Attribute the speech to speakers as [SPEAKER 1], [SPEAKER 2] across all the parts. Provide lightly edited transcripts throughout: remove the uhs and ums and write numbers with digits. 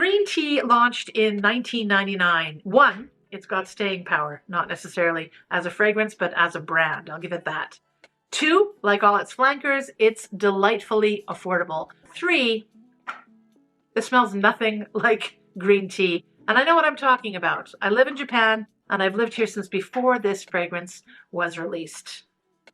[SPEAKER 1] Green tea launched in 1999. One, it's got staying power, not necessarily as a fragrance, but as a brand. I'll give it that. Two, like all its flankers, it's delightfully affordable. Three, it smells nothing like green tea. And I know what I'm talking about. I live in Japan, and I've lived here since before this fragrance was released.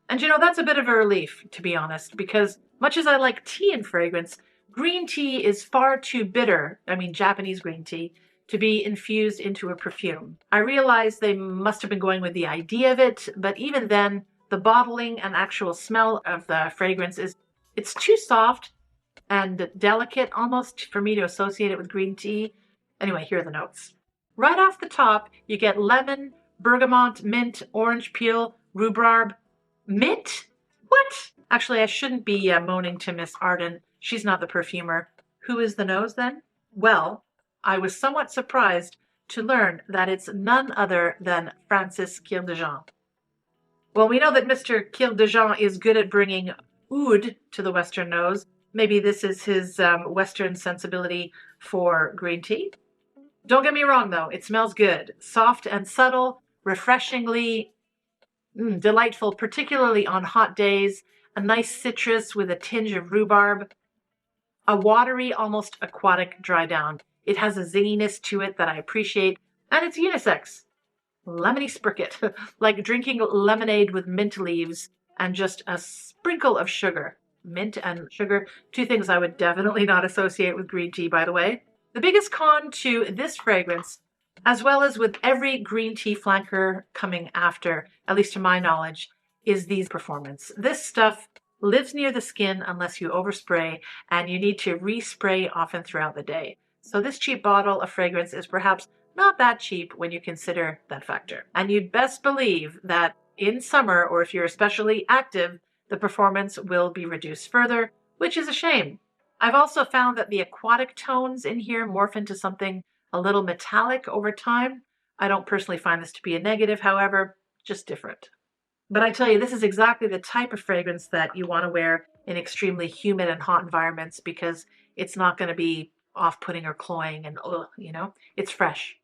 [SPEAKER 1] And you know, that's a bit of a relief, to be honest, because much as I like tea and fragrance, green tea is far too bitter, I mean Japanese green tea, to be infused into a perfume. I realize they must have been going with the idea of it, but even then, the bottling and actual smell of the fragrance it's too soft and delicate almost for me to associate it with green tea. Anyway, here are the notes. Right off the top, you get lemon, bergamot, mint, orange peel, rhubarb. Mint? What? Actually, I shouldn't be moaning to Miss Arden. She's not the perfumer. Who is the nose then? Well, I was somewhat surprised to learn that it's none other than Francis Kildejans. Well, we know that Mr. Kildejans is good at bringing oud to the Western nose. Maybe this is his Western sensibility for green tea. Don't get me wrong, though. It smells good. Soft and subtle, refreshingly delightful, particularly on hot days. A nice citrus with a tinge of rhubarb. A watery, almost aquatic dry down. It has a zinginess to it that I appreciate. And it's unisex. Lemony spricket, like drinking lemonade with mint leaves and just a sprinkle of sugar. Mint and sugar, two things I would definitely not associate with green tea, by the way. The biggest con to this fragrance, as well as with every green tea flanker coming after, at least to my knowledge, is the performance. This stuff lives near the skin unless you overspray, and you need to respray often throughout the day. So this cheap bottle of fragrance is perhaps not that cheap when you consider that factor. And you'd best believe that in summer, or if you're especially active, the performance will be reduced further, which is a shame. I've also found that the aquatic tones in here morph into something a little metallic over time. I don't personally find this to be a negative, however, just different. But I tell you, this is exactly the type of fragrance that you want to wear in extremely humid and hot environments because it's not going to be off-putting or cloying and, it's fresh.